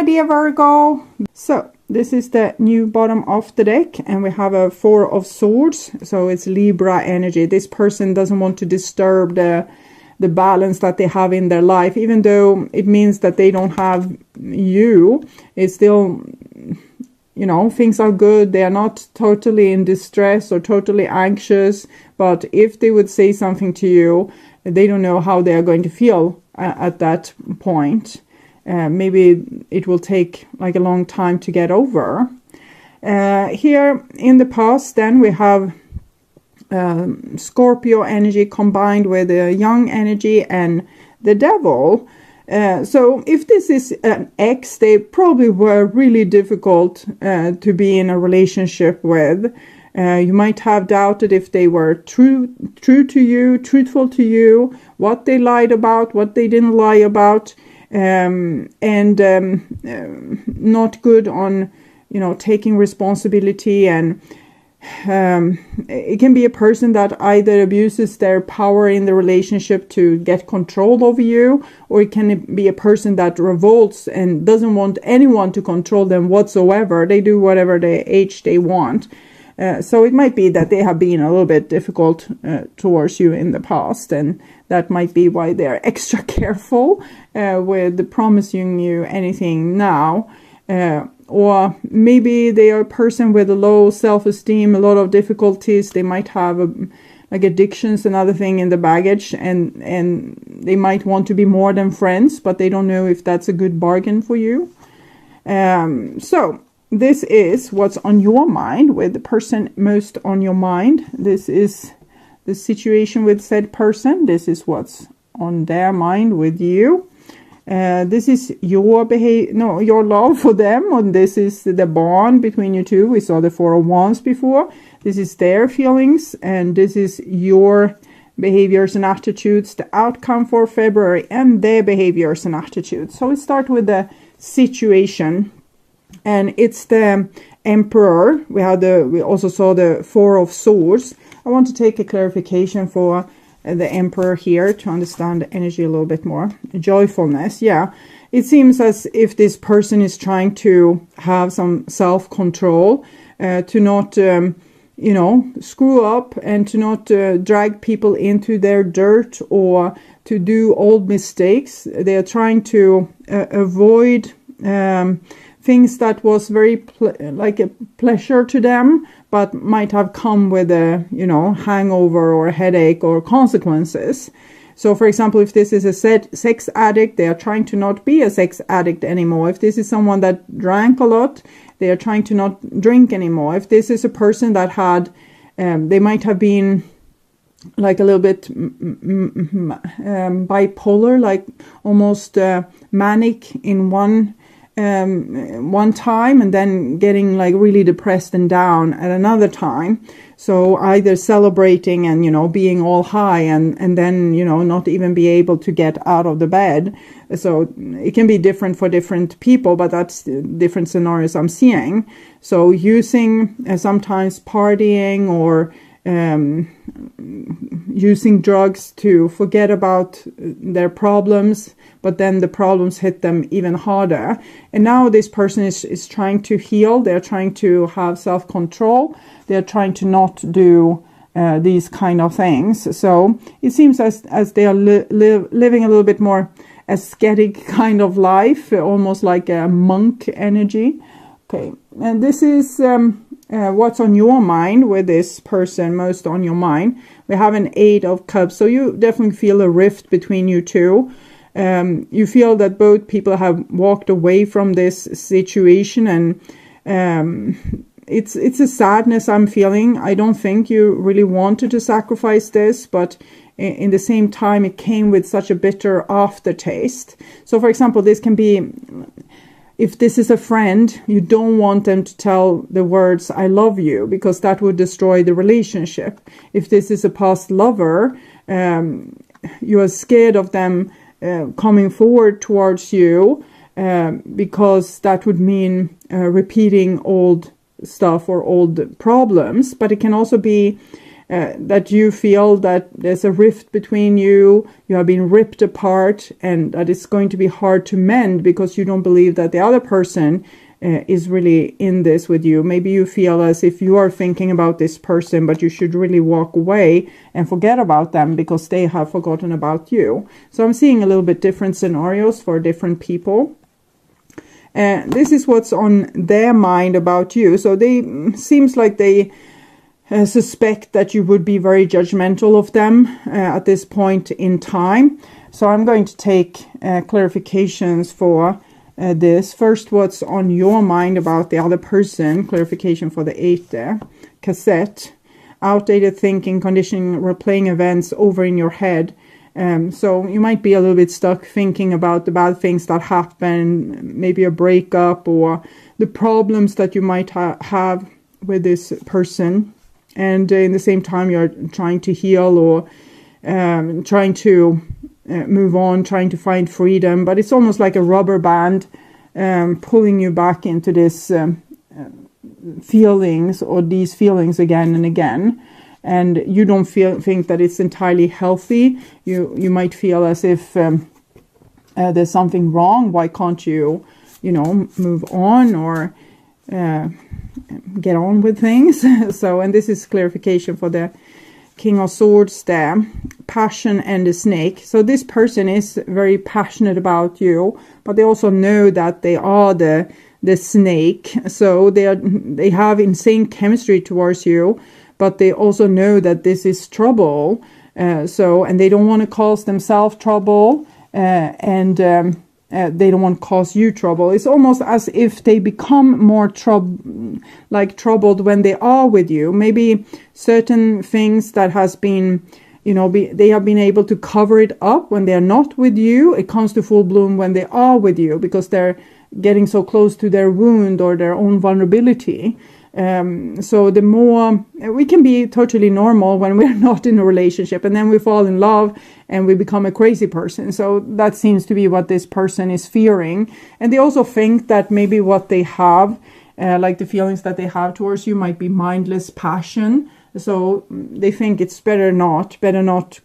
my dear Virgo. So this is the new bottom of the deck, and we have a Four of Swords. So it's Libra energy. This person doesn't want to disturb the balance that they have in their life, even though it means that they don't have you. It's still, you know, things are good. They are not totally in distress or totally anxious. But if they would say something to you, they don't know how they are going to feel at that point. Maybe it will take like a long time to get over. Here in the past, then we have Scorpio energy combined with the young energy and the devil. So if this is an ex, they probably were really difficult to be in a relationship with. You might have doubted if they were true to you, truthful to you, what they lied about, what they didn't lie about, and not good on, you know, taking responsibility. And it can be a person that either abuses their power in the relationship to get control over you, or it can be a person that revolts and doesn't want anyone to control them whatsoever. They do whatever they want. So it might be that they have been a little bit difficult towards you in the past, and that might be why they're extra careful with promising you anything now. Or maybe they are a person with a low self-esteem, a lot of difficulties. They might have like addictions, another thing in the baggage, and they might want to be more than friends, but they don't know if that's a good bargain for you. So this is what's on your mind, with the person most on your mind. This is the situation with said person. This is what's on their mind with you. This is your your love for them, and this is the bond between you two. We saw the Four of Wands before. This is their feelings, and this is your behaviors and attitudes, the outcome for February, and their behaviors and attitudes. So we start with the situation, and it's the Emperor. We also saw the Four of Swords. I want to take a clarification for the Emperor here to understand the energy a little bit more. Joyfulness, yeah. It seems as if this person is trying to have some self-control, to not, you know, screw up, and to not drag people into their dirt or to do old mistakes. They are trying to avoid things that was very like a pleasure to them, but might have come with a, you know, hangover or a headache or consequences. So for example, if this is a sex addict, they are trying to not be a sex addict anymore. If this is someone that drank a lot, they are trying to not drink anymore. If this is a person that had, they might have been like a little bit bipolar, like almost manic in one time, and then getting like really depressed and down at another time. So either celebrating and, you know, being all high, and then, you know, not even be able to get out of the bed. So it can be different for different people, but that's different scenarios I'm seeing. So using sometimes partying or using drugs to forget about their problems, but then the problems hit them even harder. And now this person is trying to heal. They're trying to have self-control. They're trying to not do these kind of things. So it seems as they are living a little bit more ascetic kind of life, almost like a monk energy. Okay, and this is what's on your mind with this person, most on your mind. We have an Eight of Cups, so you definitely feel a rift between you two. You feel that both people have walked away from this situation, and it's a sadness I'm feeling. I don't think you really wanted to sacrifice this, but in the same time, it came with such a bitter aftertaste. So for example, this can be, if this is a friend, you don't want them to tell the words, I love you, because that would destroy the relationship. If this is a past lover, you are scared of them coming forward towards you, because that would mean repeating old stuff or old problems. But it can also be that you feel that there's a rift between you, you have been ripped apart, and that it's going to be hard to mend because you don't believe that the other person is really in this with you. Maybe you feel as if you are thinking about this person, but you should really walk away and forget about them because they have forgotten about you. So I'm seeing a little bit different scenarios for different people. This is what's on their mind about you. So seems like they suspect that you would be very judgmental of them at this point in time. So I'm going to take clarifications for this. First, what's on your mind about the other person. Clarification for the 8 there. Cassette. Outdated thinking, conditioning, replaying events over in your head. So you might be a little bit stuck thinking about the bad things that happen, maybe a breakup or the problems that you might have with this person. And in the same time, you're trying to heal or trying to move on, trying to find freedom. But it's almost like a rubber band pulling you back into this feelings or these feelings again and again. And you don't think that it's entirely healthy. You might feel as if there's something wrong. Why can't you, move on or get on with things? So, and this is clarification for the King of Swords there. Passion and the snake. So this person is very passionate about you, but they also know that they are the snake. So they have insane chemistry towards you, but they also know that this is trouble. And they don't want to cause themselves trouble, and they don't want to cause you trouble. It's almost as if they become more troubled when they are with you. Maybe certain things that has been, they have been able to cover it up when they are not with you. It comes to full bloom when they are with you because they're getting so close to their wound or their own vulnerability. So the more we can be totally normal when we're not in a relationship, and then we fall in love and we become a crazy person. So that seems to be what this person is fearing. And they also think that maybe what they have, like the feelings that they have towards you, might be mindless passion. So they think it's better not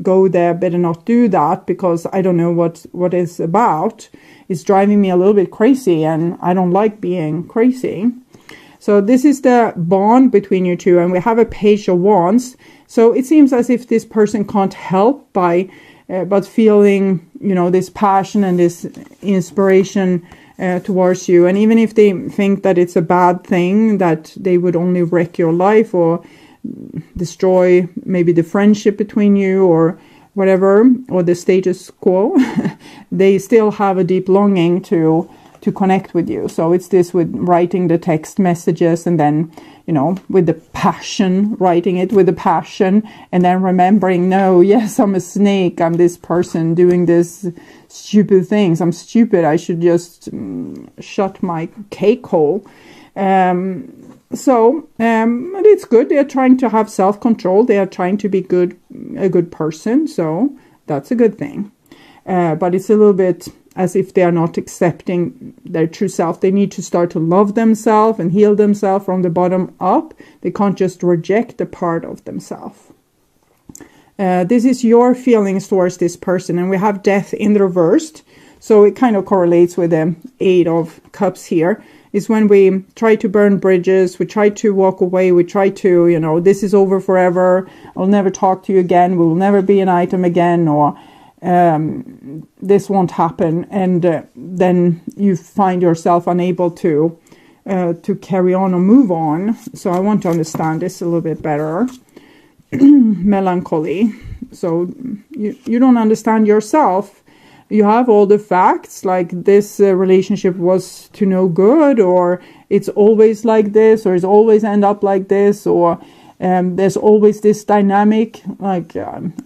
go there, better not do that, because I don't know what it's about. It's driving me a little bit crazy, and I don't like being crazy. So this is the bond between you two, and we have a Page of Wands. So it seems as if this person can't help but feeling, this passion and this inspiration towards you. And even if they think that it's a bad thing, that they would only wreck your life or destroy maybe the friendship between you or whatever, or the status quo, they still have a deep longing to connect with you. So it's this with writing the text messages, and then, with the passion, writing it with the passion, and then remembering, no, yes, I'm a snake. I'm this person doing this stupid things. I'm stupid. I should just shut my cake hole. So it's good. They're trying to have self-control. They are trying to be a good person. So that's a good thing. But it's a little bit as if they are not accepting their true self. They need to start to love themselves and heal themselves from the bottom up. They can't just reject a part of themselves. This is your feelings towards this person. And we have death in the reversed. So it kind of correlates with the 8 of Cups here. Is when we try to burn bridges, we try to walk away, we try to, this is over forever, I'll never talk to you again, we will never be an item again, or this won't happen. And then you find yourself unable to carry on or move on. So I want to understand this a little bit better. Melancholy. So you don't understand yourself. You have all the facts, like this relationship was to no good, or it's always like this, or it's always end up like this, or there's always this dynamic, like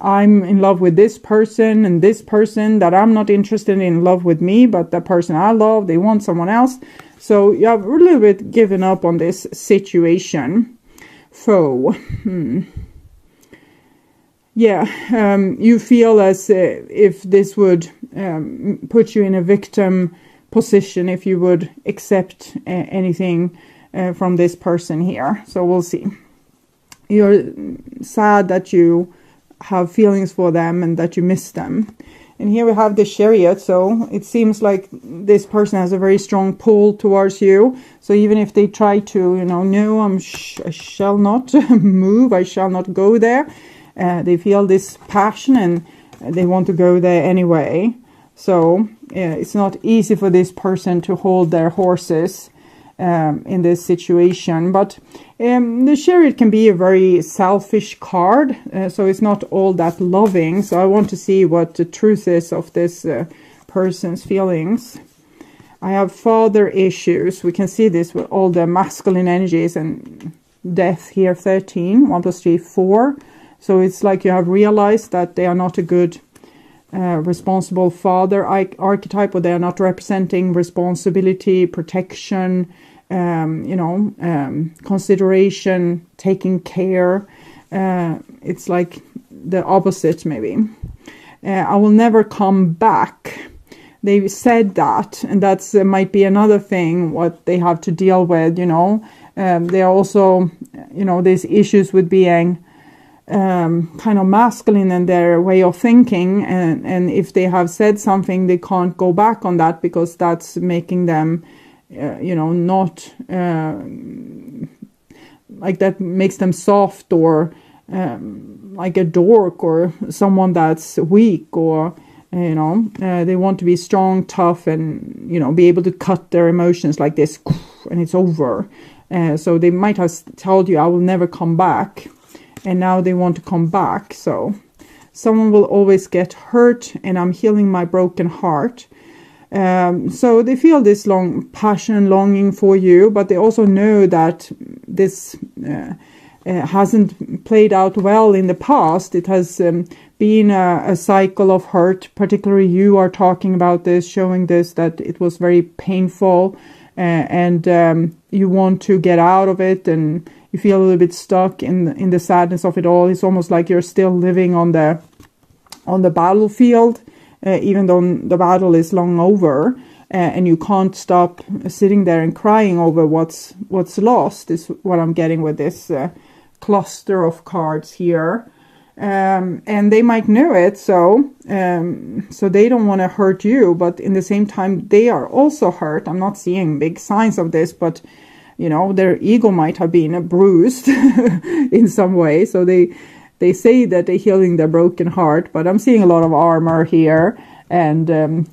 I'm in love with this person, and this person that I'm not interested in love with me, but the person I love, they want someone else. So you have a little bit given up on this situation. Foe. Yeah, you feel as if this would put you in a victim position if you would accept anything from this person here. So we'll see. you're sad that you have feelings for them and that you miss them. And here we have the Chariot, so it seems like this person has a very strong pull towards you. So even if they try to, no, I shall not move, I shall not go there, they feel this passion and they want to go there anyway. So it's not easy for this person to hold their horses in this situation. But the Chariot can be a very selfish card, so it's not all that loving. So I want to see what the truth is of this person's feelings. I have father issues. We can see this with all the masculine energies and death here, 13, 1 plus 3, 4. So it's like you have realized that they are not a good responsible father archetype, or they are not representing responsibility, protection, consideration, taking care. It's like the opposite, maybe. I will never come back. They said that, and that's might be another thing what they have to deal with. They are also, these issues with being kind of masculine in their way of thinking, and if they have said something, they can't go back on that because that's making them not like that makes them soft, or like a dork, or someone that's weak, or they want to be strong, tough, and be able to cut their emotions like this and it's over. So they might have told you, I will never come back, and now they want to come back. So someone will always get hurt, and I'm healing my broken heart. So they feel this long passion, longing for you, but they also know that this hasn't played out well in the past. It has been a cycle of hurt. Particularly you are talking about this, showing this, that it was very painful, and you want to get out of it, and you feel a little bit stuck in the sadness of it all. It's almost like you're still living on the battlefield, even though the battle is long over, and you can't stop sitting there and crying over what's lost, is what I'm getting with this cluster of cards here. And they might know it, so they don't want to hurt you, but in the same time they are also hurt. I'm not seeing big signs of this, but their ego might have been bruised in some way. So they say that they're healing their broken heart, but I'm seeing a lot of armor here, and a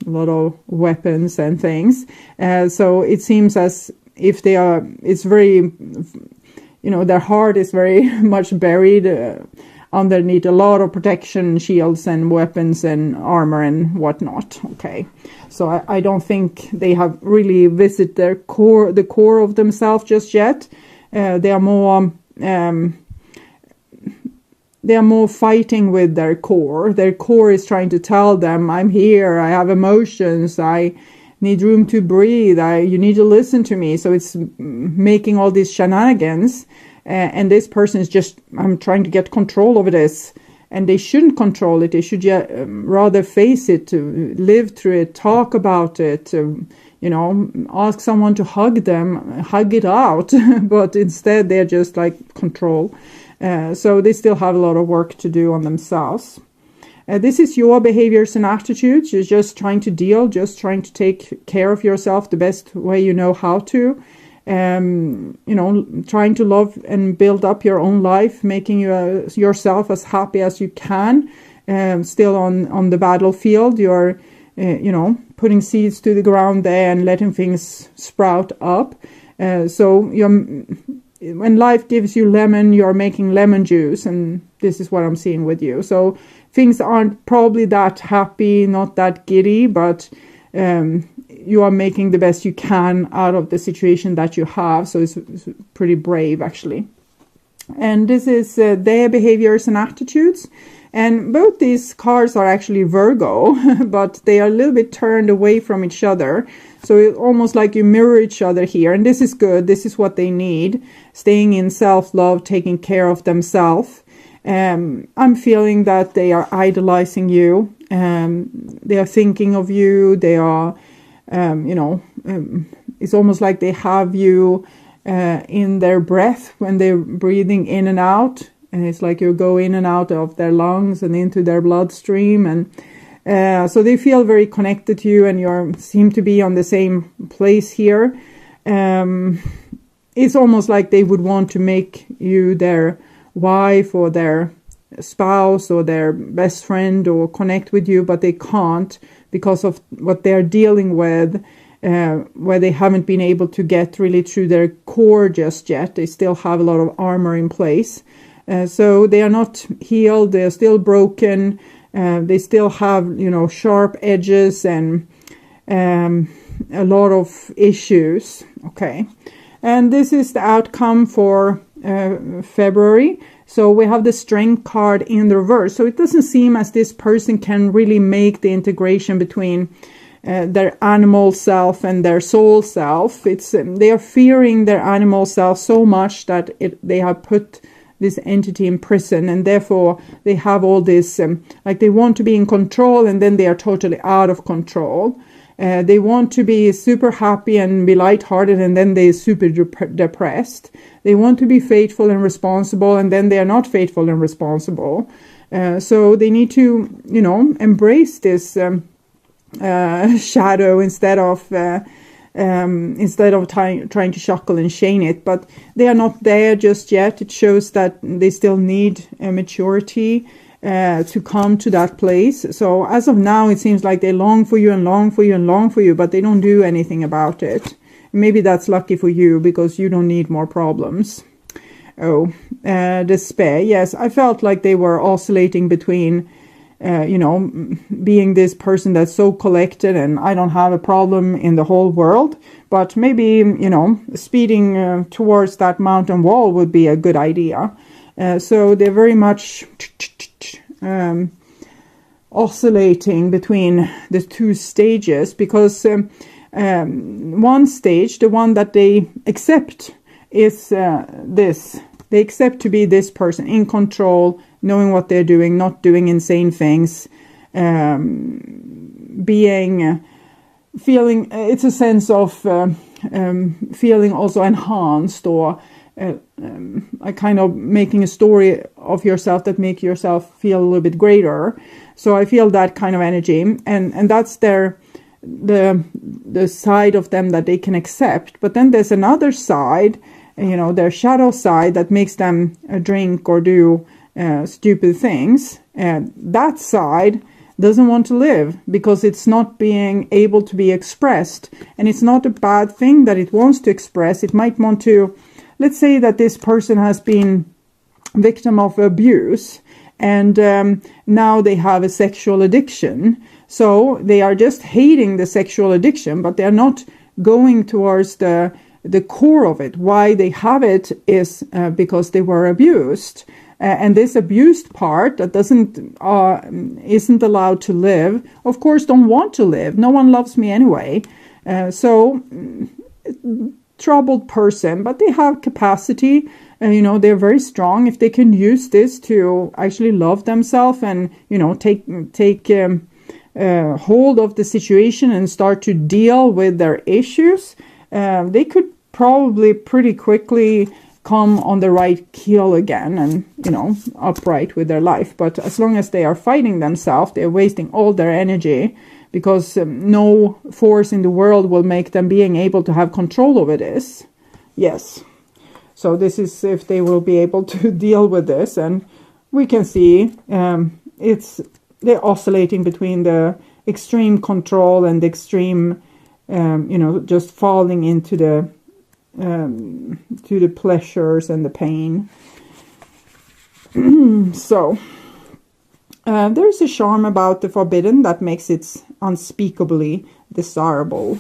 lot of weapons and things. So it seems as if it's very, their heart is very much buried underneath a lot of protection, shields and weapons and armor and whatnot. Okay, so I don't think they have really visited the core of themselves just yet. They are more fighting with their core. Their core is trying to tell them, I'm here, I have emotions, I need room to breathe, you need to listen to me. So it's making all these shenanigans. And this person is just, I'm trying to get control over this. And they shouldn't control it. They should rather face it, to live through it, talk about it, ask someone to hug them, hug it out. But instead they're just like control. So they still have a lot of work to do on themselves. This is your behaviors and attitudes. You're just trying to deal, just trying to take care of yourself the best way you know how to. Trying to love and build up your own life, making yourself as happy as you can. Still on the battlefield, you're, putting seeds to the ground there and letting things sprout up. So when life gives you lemon, you're making lemon juice, and this is what I'm seeing with you. So things aren't probably that happy, not that giddy, but you are making the best you can out of the situation that you have. So it's pretty brave, actually. And this is their behaviors and attitudes. And both these cards are actually Virgo, but they are a little bit turned away from each other. So it's almost like you mirror each other here. And this is good. This is what they need. Staying in self-love, taking care of themselves. I'm feeling that they are idolizing you. They are thinking of you. They are, it's almost like they have you in their breath when they're breathing in and out. And it's like you go in and out of their lungs and into their bloodstream. And so they feel very connected to you, and you seem to be on the same place here. It's almost like they would want to make you their wife or their spouse or their best friend or connect with you, but they can't because of what they're dealing with, where they haven't been able to get really through their core just yet. They still have a lot of armor in place. So they are not healed. They're still broken. They still have, sharp edges and a lot of issues. Okay. And this is the outcome for February. So we have the Strength card in the reverse. So it doesn't seem as this person can really make the integration between their animal self and their soul self. They are fearing their animal self so much that they have put this entity in prison, and therefore they have all this, like they want to be in control, and then they are totally out of control. They want to be super happy and be lighthearted, and then they're super depressed. They want to be faithful and responsible, and then they are not faithful and responsible. So they need to, embrace this shadow instead of trying to shackle and chain it. But they are not there just yet. It shows that they still need maturity to come to that place. So as of now, it seems like they long for you and long for you and long for you, but they don't do anything about it. Maybe that's lucky for you because you don't need more problems. Despair. Yes, I felt like they were oscillating between being this person that's so collected and I don't have a problem in the whole world, but maybe, speeding towards that mountain wall would be a good idea. So they're very much oscillating between the two stages, because one stage, the one that they accept, is this. They accept to be this person in control, knowing what they're doing, not doing insane things, feeling, it's a sense of feeling also enhanced, or a kind of making a story of yourself that make yourself feel a little bit greater. So I feel that kind of energy, and that's the side of them that they can accept. But then there's another side, their shadow side, that makes them drink or do stupid things. And that side doesn't want to live because it's not being able to be expressed. And it's not a bad thing that it wants to express. It might want to, let's say that this person has been victim of abuse, and now they have a sexual addiction. So they are just hating the sexual addiction, but they're not going towards the core of it. Why they have it is because they were abused. And this abused part that isn't allowed to live, of course, don't want to live. No one loves me anyway. So troubled person, but they have capacity. They're very strong. If they can use this to actually love themselves and, take hold of the situation and start to deal with their issues, they could probably pretty quickly come on the right keel again and, upright with their life. But as long as they are fighting themselves, they're wasting all their energy, because no force in the world will make them being able to have control over this. Yes. So this is if they will be able to deal with this. And we can see they're oscillating between the extreme control and the extreme, just falling into the to the pleasures and the pain. So there's a charm about the forbidden that makes it unspeakably desirable.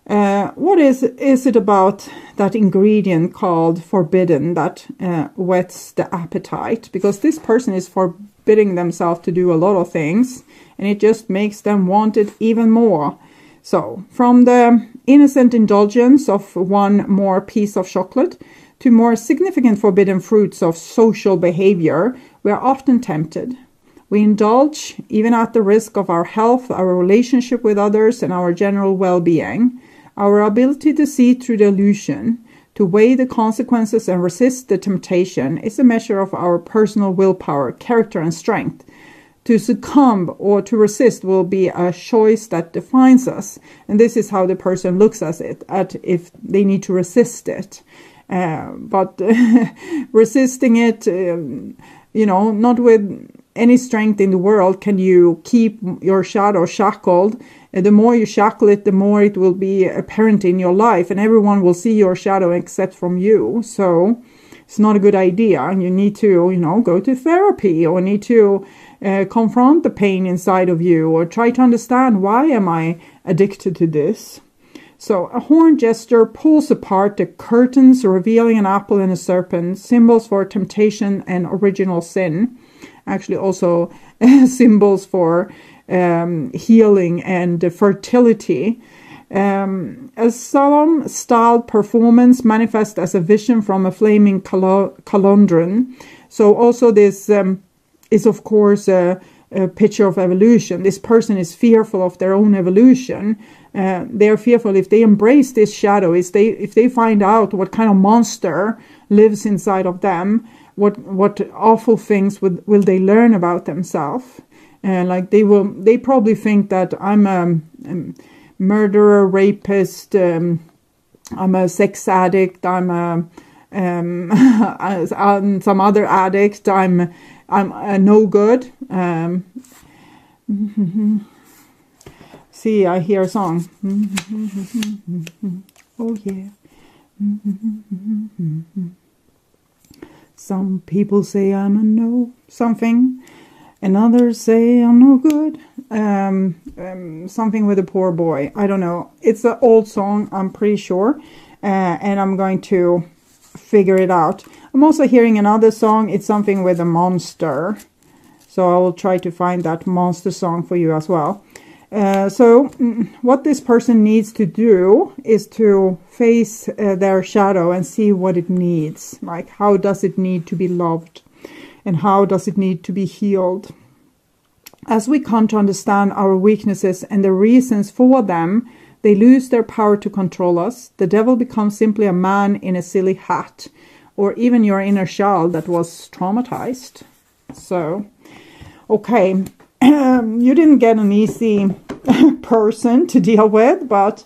What is it about that ingredient called forbidden that whets the appetite? Because this person is forbidding themselves to do a lot of things, and it just makes them want it even more. So from the innocent indulgence of one more piece of chocolate to more significant forbidden fruits of social behavior, we are often tempted. We indulge even at the risk of our health, our relationship with others, and our general well-being. Our ability to see through the illusion, To weigh the consequences and resist the temptation is a measure of our personal willpower, character, and strength. To succumb or to resist will be a choice that defines us. And this is how the person looks at it, if they need to resist it. But resisting it, not with any strength in the world can you keep your shadow shackled. The more you shackle it, the more it will be apparent in your life, and everyone will see your shadow except from you. So it's not a good idea. You need to, go to therapy, or need to confront the pain inside of you, or try to understand, why am I addicted to this? So a horn gesture pulls apart the curtains, revealing an apple and a serpent, symbols for temptation and original sin. Actually also symbols for healing and fertility. A solemn styled performance manifests as a vision from a flaming cauldron. So also this is of course a picture of evolution. This person is fearful of their own evolution. They are fearful if they embrace this shadow, if they find out what kind of monster lives inside of them, what awful things will they learn about themselves. They probably think that I'm a murderer, rapist, I'm a sex addict, I'm some other addict, I'm no good. See, I hear a song. Oh yeah. Some people say I'm a no something, and others say I'm no good. Something with a poor boy. I don't know. It's an old song, I'm pretty sure. And I'm going to figure it out. I'm also hearing another song. It's something with a monster. So I will try to find that monster song for you as well. So what this person needs to do is to face their shadow and see what it needs. Like, how does it need to be loved? And how does it need to be healed? As we come to understand our weaknesses and the reasons for them, they lose their power to control us. The devil becomes simply a man in a silly hat, or even your inner child that was traumatized. So, okay, you didn't get an easy person to deal with, but